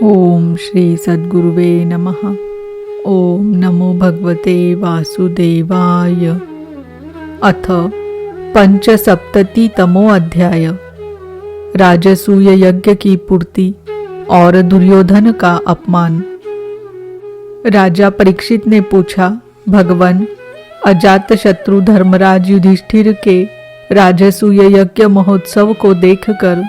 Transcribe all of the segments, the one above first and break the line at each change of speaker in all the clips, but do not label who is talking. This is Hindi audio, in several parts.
ओम श्री सद्गुरुवे नमः। ओम नमो भगवते वासुदेवाय। अथ पंचसप्ततितमो अध्याय। राजसूय यज्ञ की पूर्ति और दुर्योधन का अपमान। राजा परीक्षित ने पूछा, भगवान, अजात शत्रु धर्मराज युधिष्ठिर के राजसूय यज्ञ महोत्सव को देखकर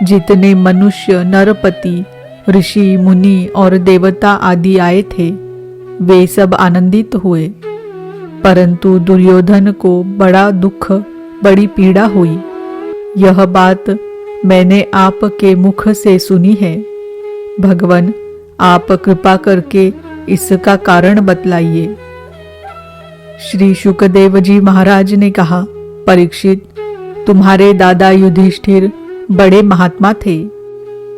जितने मनुष्य, नरपति, ऋषि, मुनि और देवता आदि आए थे, वे सब आनंदित हुए, परंतु दुर्योधन को बड़ा दुख, बड़ी पीड़ा हुई। यह बात मैंने आपके मुख से सुनी है। भगवान, आप कृपा करके इसका कारण बतलाइए। श्री शुकदेव जी महाराज ने कहा, परीक्षित, तुम्हारे दादा युधिष्ठिर बड़े महात्मा थे।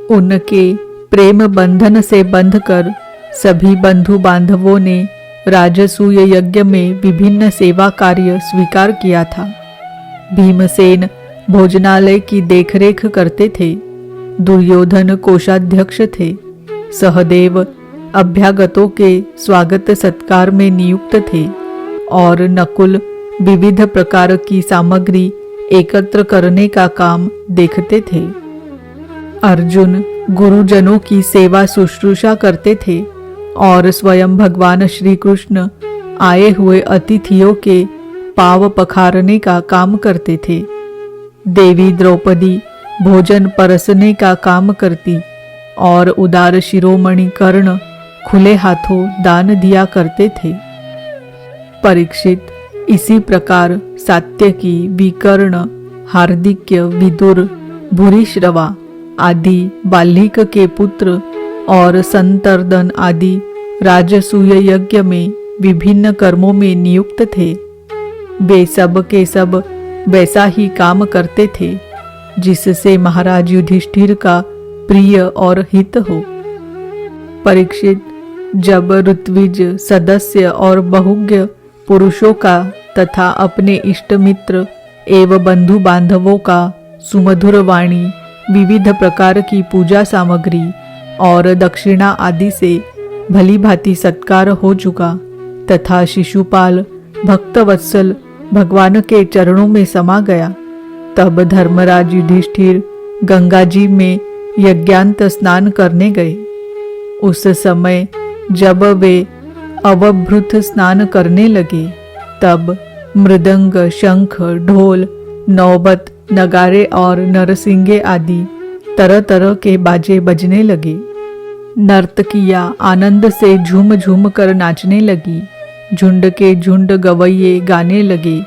उनके प्रेम बंधन से बंधकर सभी बंधु बांधवों ने राजसूय यज्ञ में विभिन्न सेवा कार्य स्वीकार किया था। भीमसेन भोजनालय की देखरेख करते थे, दुर्योधन कोषाध्यक्ष थे, सहदेव अभ्यागतों के स्वागत सत्कार में नियुक्त थे और नकुल विविध प्रकार की सामग्री एकत्र करने का काम देखते थे। अर्जुन गुरुजनों की सेवा शुश्रूषा करते थे और स्वयं भगवान श्री कृष्ण आए हुए अतिथियों के पाव पखारने का काम करते थे। देवी द्रौपदी भोजन परसने का काम करती और उदार शिरोमणि कर्ण खुले हाथों दान दिया करते थे। परीक्षित, इसी प्रकार सात्यकी, विकर्ण, हार्दिक्य, विदुर, भूरिश्रवा आदि बाल्हिक के पुत्र और संतर्दन आदि राजसूय यज्ञ में विभिन्न कर्मों में नियुक्त थे। वे सब के सब वैसा ही काम करते थे जिससे महाराज युधिष्ठिर का प्रिय और हित हो। परीक्षित, जब ऋत्विज, सदस्य और बहुज्ञ पुरुषों का तथा अपने इष्ट मित्र एवं बंधु बांधवों का सुमधुर वाणी, विविध प्रकार की पूजा सामग्री और दक्षिणा आदि से भली भांति सत्कार हो चुका तथा शिशुपाल भक्तवत्सल भगवान के चरणों में समा गया, तब धर्मराज युधिष्ठिर गंगा जी में यज्ञांत स्नान करने गए। उस समय जब वे अवभृत स्नान करने लगे, तब मृदंग, शंख, ढोल, नौबत, नगारे और नरसिंगे आदि तरह तरह के बाजे बजने लगे। नर्तकियां आनंद से झूम झूम कर नाचने लगी, झुंड के झुंड गवैये गाने लगे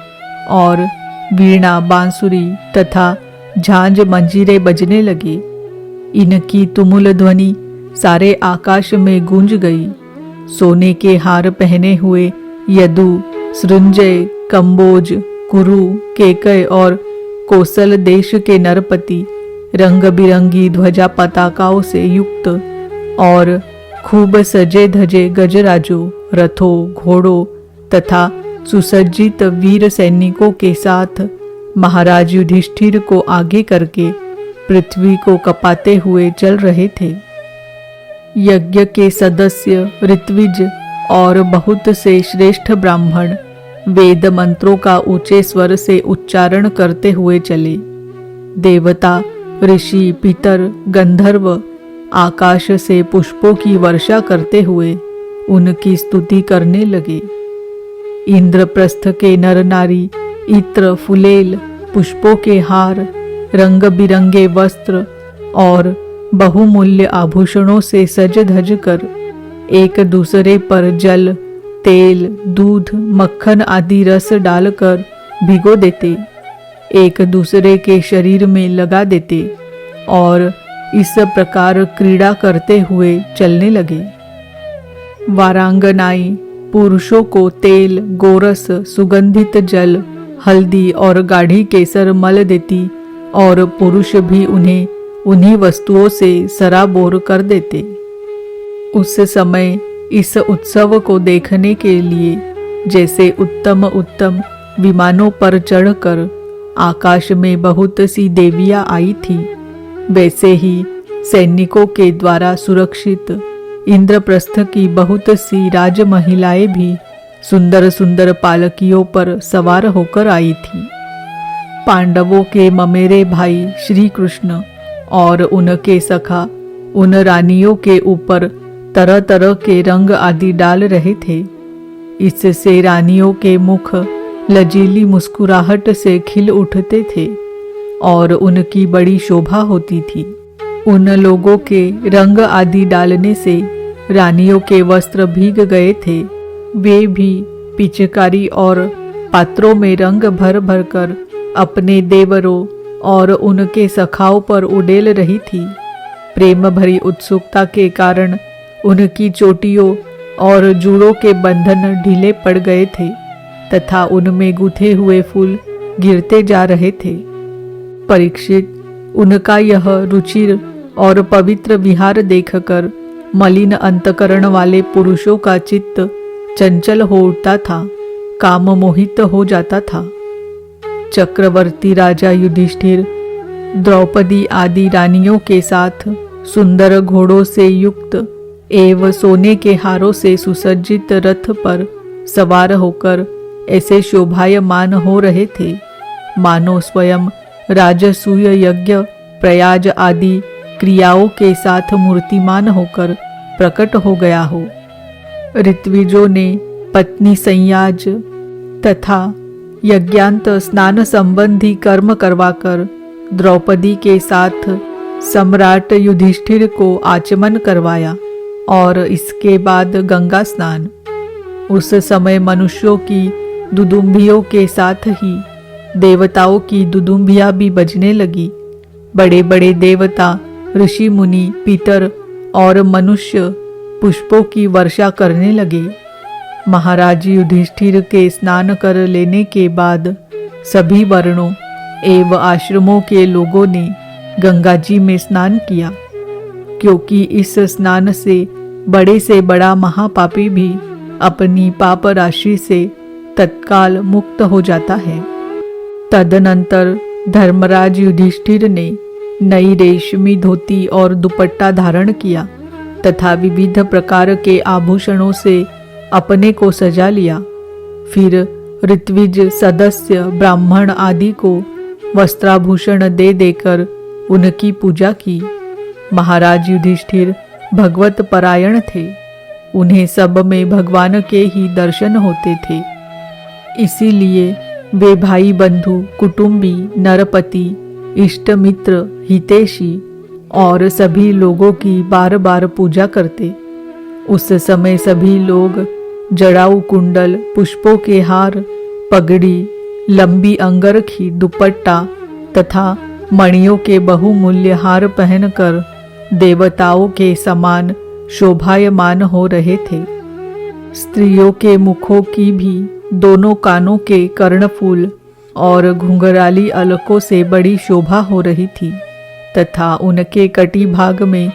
और वीणा, बांसुरी तथा झांझ मंजीरे बजने लगे। इनकी तुमुल ध्वनि सारे आकाश में गूंज गई। सोने के हार पहने हुए यदु, सृंजय, कंबोज, कुरु, केकय और कौशल देश के नरपति रंग बिरंगी ध्वजा पताकाओं से युक्त और खूब सजे धजे गजराजों, रथों, घोड़ों तथा सुसज्जित वीर सैनिकों के साथ महाराज युधिष्ठिर को आगे करके पृथ्वी को कपाते हुए चल रहे थे। यज्ञ के सदस्य, ऋत्विज और बहुत से श्रेष्ठ ब्राह्मण वेद मंत्रों का ऊंचे स्वर से उच्चारण करते हुए चले। देवता, ऋषि, पितर, गंधर्व आकाश से पुष्पों की वर्षा करते हुए उनकी स्तुति करने लगे। इंद्रप्रस्थ के नर नारी इत्र, फुलेल, पुष्पों के हार, रंग बिरंगे वस्त्र और बहुमूल्य आभूषणों से सज धज कर एक दूसरे पर जल, तेल, दूध, मक्खन आदि रस डालकर भिगो देते, एक दूसरे के शरीर में लगा देते और इस प्रकार क्रीड़ा करते हुए चलने लगे। वारांगनाएं पुरुषों को तेल, गोरस, सुगंधित जल, हल्दी और गाढ़ी केसर मल देती और पुरुष भी उन्हें उन्हीं वस्तुओं से सराबोर कर देते। उस समय इस उत्सव को देखने के लिए जैसे उत्तम उत्तम विमानों पर चढ़कर आकाश में बहुत सी देवियां आई थी, वैसे ही सैनिकों के द्वारा सुरक्षित इंद्रप्रस्थ की बहुत सी राज महिलाएं भी सुंदर सुंदर पालकियों पर सवार होकर आई थी। पांडवों के ममेरे भाई श्री कृष्ण और उनके सखा उन रानियों के ऊपर तरह तरह के रंग आदि डाल रहे थे। इससे रानियों के मुख लजीली मुस्कुराहट से खिल उठते थे और उनकी बड़ी शोभा होती थी। उन लोगों के रंग आदि डालने से रानियों के वस्त्र भीग गए थे। वे भी पिचकारी और पात्रों में रंग भर भर कर अपने देवरों और उनके सखाओं पर उड़ेल रही थी। प्रेम भरी उत्सुकता के कारण उनकी चोटियों और जूड़ों के बंधन ढीले पड़ गए थे तथा उनमें गुथे हुए फूल गिरते जा रहे थे। परीक्षित उनका यह रुचिर और पवित्र विहार देखकर मलिन अंतकरण वाले पुरुषों का चित्त चंचल हो उठता था, काम मोहित हो जाता था। चक्रवर्ती राजा युधिष्ठिर द्रौपदी आदि रानियों के साथ सुंदर घोड़ों से युक्त एवं सोने के हारों से सुसज्जित रथ पर सवार होकर ऐसे शोभायमान हो रहे थे मानो स्वयं राजसूय यज्ञ प्रयाज आदि क्रियाओं के साथ मूर्तिमान होकर प्रकट हो गया हो। ऋत्विजों ने पत्नी संयाज तथा यज्ञांत स्नान संबंधी कर्म करवाकर द्रौपदी के साथ सम्राट युधिष्ठिर को आचमन करवाया और इसके बाद गंगा स्नान। उस समय मनुष्यों की दुदुम्बियों के साथ ही देवताओं की दुदुम्बियां भी बजने लगी। बड़े बड़े देवता, ऋषि मुनि, पितर और मनुष्य पुष्पों की वर्षा करने लगे। महाराज युधिष्ठिर के स्नान कर लेने के बाद सभी वर्णों एवं आश्रमों के लोगों ने गंगा जी में स्नान किया, क्योंकि इस स्नान से बड़ा महापापी भी अपनी पाप राशि से तत्काल मुक्त हो जाता है। तदनंतर धर्मराज युधिष्ठिर ने नई रेशमी धोती और दुपट्टा धारण किया तथा विविध प्रकार के आभूषणों से अपने को सजा लिया। फिर ऋत्विज सदस्य ब्राह्मण आदि को वस्त्राभूषण दे देकर उनकी पूजा की। महाराज युधिष्ठिर भगवत परायण थे। उन्हें सब में भगवान के ही दर्शन होते थे। इसीलिए वे भाई बंधु, कुटुंबी, नरपति, इष्ट मित्र, हितैषी और सभी लोगों की बार बार पूजा करते। उस समय सभी लोग जड़ाऊ कुंडल, पुष्पों के हार, पगड़ी, लंबी अंगरखी, दुपट्टा तथा मणियों के बहुमूल्य हार पहनकर देवताओं के समान शोभायमान हो रहे थे। स्त्रियों के मुखों की भी दोनों कानों के कर्णफूल और घुंघराली अलकों से बड़ी शोभा हो रही थी तथा उनके कटी भाग में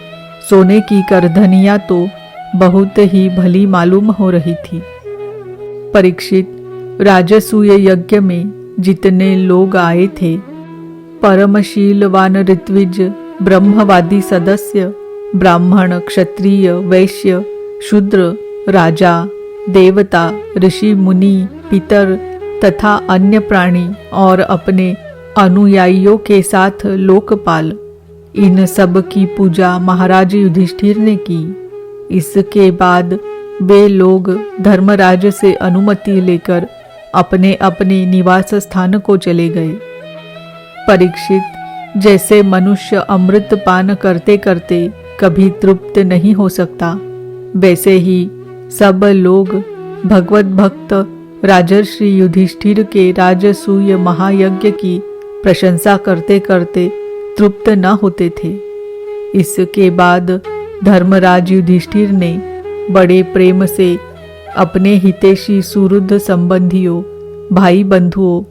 सोने की करधनियां तो बहुत ही भली मालूम हो रही थी। परीक्षित, राजसूय यज्ञ में जितने लोग आए थे, परमशीलवान ऋत्विज, ब्रह्मवादी सदस्य, ब्राह्मण, क्षत्रिय, वैश्य, शूद्र, राजा, देवता, ऋषि मुनि, पितर तथा अन्य प्राणी और अपने अनुयायियों के साथ लोकपाल, इन सब की पूजा महाराज युधिष्ठिर ने की। इसके बाद वे लोग धर्मराज से अनुमति लेकर अपने अपने निवास स्थान को चले गए। परीक्षित, जैसे मनुष्य अमृत पान करते करते कभी तृप्त नहीं हो सकता, वैसे ही सब लोग भगवत भक्त राजर्षि युधिष्ठिर के राजसूय महायज्ञ की प्रशंसा करते करते तृप्त न होते थे। इसके बाद धर्मराज युधिष्ठिर ने बड़े प्रेम से अपने हितैषी सुहृद संबंधियों, भाई बंधुओं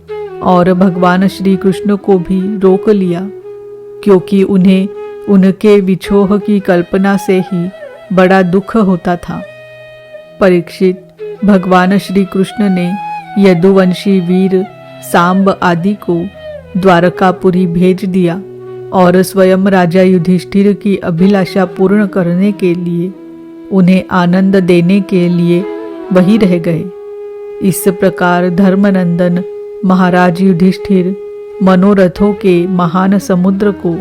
और भगवान श्री कृष्ण को भी रोक लिया, क्योंकि उन्हें उनके विछोह की कल्पना से ही बड़ा दुख होता था। परीक्षित, भगवान श्री कृष्ण ने यदुवंशी वीर सांब आदि को द्वारकापुरी भेज दिया और स्वयं राजा युधिष्ठिर की अभिलाषा पूर्ण करने के लिए, उन्हें आनंद देने के लिए वहीं रह गए। इस प्रकार धर्मनंदन महाराज युधिष्ठिर मनोरथों के महान समुद्र को,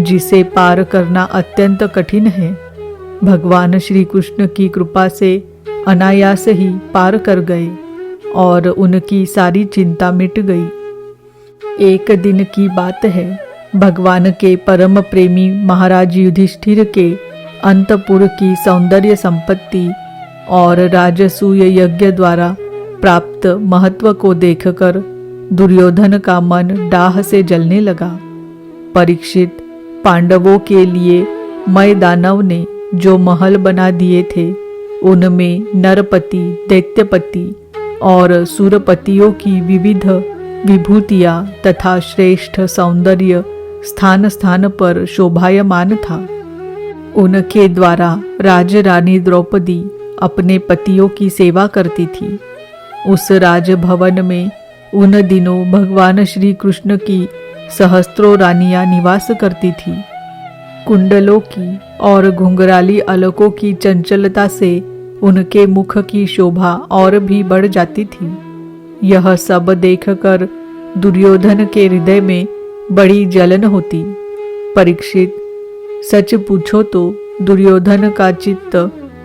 जिसे पार करना अत्यंत कठिन है, भगवान श्री कृष्ण की कृपा से अनायास ही पार कर गए और उनकी सारी चिंता मिट गई। एक दिन की बात है, भगवान के परम प्रेमी महाराज युधिष्ठिर के अंतपुर की सौंदर्य संपत्ति और राजसूय यज्ञ द्वारा प्राप्त महत्व को देखकर दुर्योधन का मन डाह से जलने लगा। परीक्षित, पांडवों के लिए मय दानव ने जो महल बना दिए थे, उनमें नरपति, दैत्यपति और सुरपतियों की विविध विभूतियां तथा श्रेष्ठ सौंदर्य स्थान स्थान पर शोभायमान था। उनके द्वारा राजरानी द्रौपदी अपने पतियों की सेवा करती थी। उस राजभवन में उन दिनों भगवान श्री कृष्ण की सहस्त्रों रानियां निवास करती थी। कुंडलों की और घुंघराली अलकों की चंचलता से उनके मुख की शोभा और भी बढ़ जाती थी। यह सब देखकर दुर्योधन के हृदय में बड़ी जलन होती। परीक्षित, सच पूछो तो दुर्योधन का चित्त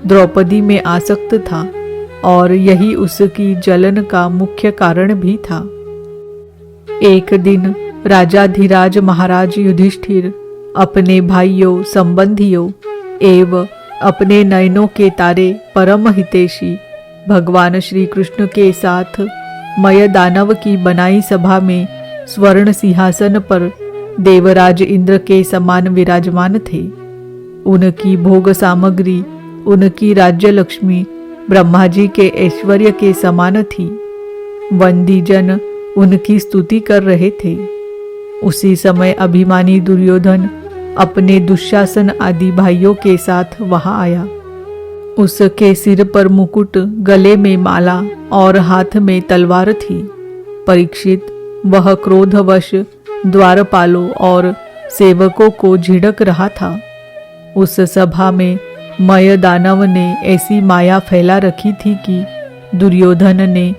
द्रौपदी में आसक्त था और यही उसकी जलन का मुख्य कारण भी था। एक दिन राजाधिराज महाराज युधिष्ठिर अपने भाइयों, संबंधियों एवं अपने नयनों के तारे परम हितैषी भगवान श्री कृष्ण के साथ मय दानव की बनाई सभा में स्वर्ण सिंहासन पर देवराज इंद्र के समान विराजमान थे। उनकी भोग सामग्री, उनकी राज्य लक्ष्मी ब्रह्मा जी के ऐश्वर्य के समान थी। वंदीजन उनकी स्तुति कर रहे थे। उसी समय अभिमानी दुर्योधन अपने दुशासन आदि भाइयों के साथ वहां आया। उसके सिर पर मुकुट, गले में माला और हाथ में तलवार थी। परीक्षित, वह क्रोधवश द्वारपालों और सेवकों को झिड़क रहा था। उस सभा में मय दानव ने ऐसी माया फैला रखी थी कि दुर्योधन ने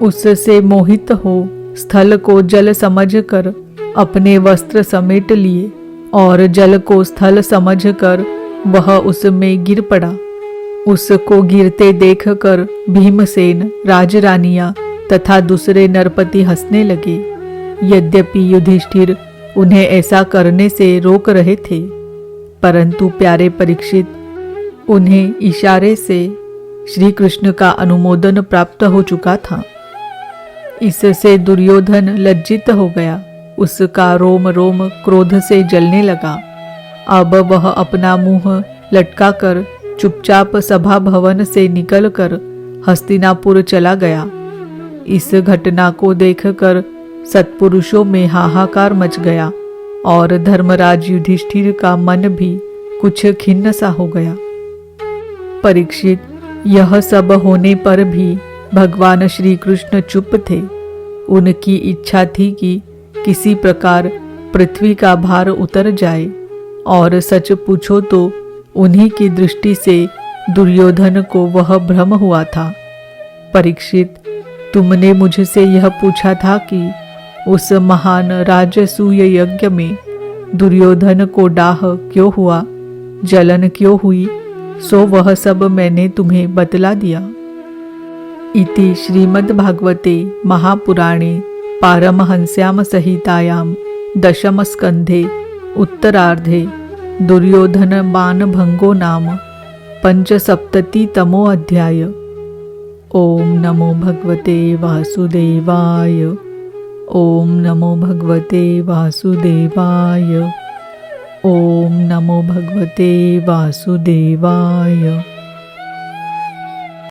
उससे मोहित हो स्थल को जल समझकर अपने वस्त्र समेट लिए और जल को स्थल समझकर वह उसमें गिर पड़ा। उसको गिरते देखकर भीमसेन, राजरानियां तथा दूसरे नरपति हंसने लगे। यद्यपि युधिष्ठिर उन्हें ऐसा करने से रोक रहे थे, परंतु प्यारे परीक्षित, उन्हें इशारे से श्री कृष्ण का अनुमोदन प्राप्त हो चुका था। इससे दुर्योधन लज्जित हो गया। उसका रोम रोम क्रोध से जलने लगा। अब वह अपना मुंह लटकाकर चुपचाप सभा भवन से निकलकर हस्तिनापुर चला गया। इस घटना को देखकर सत्पुरुषों में हाहाकार मच गया और धर्मराज युधिष्ठिर का मन भी कुछ खिन्न सा हो गया। परीक्षित, यह सब होने पर भी भगवान श्री कृष्ण चुप थे। उनकी इच्छा थी कि किसी प्रकार पृथ्वी का भार उतर जाए और सच पूछो तो उन्हीं की दृष्टि से दुर्योधन को वह भ्रम हुआ था। परीक्षित, तुमने मुझसे यह पूछा था कि उस महान राजसूय यज्ञ में दुर्योधन को डाह क्यों हुआ, जलन क्यों हुई, सो वह सब मैंने तुम्हें बतला दिया। इति श्रीमद्भागवते महापुराणे पारमहंस्याम संहितायां दशम स्कंधे उत्तरार्धे दुर्योधन बाणभंगो नाम पंचसप्ततितमो अध्याय। ओम नमो भगवते वासुदेवाय। ओम नमो भगवते वासुदेवाय। ओम नमो भगवते वासुदेवाय।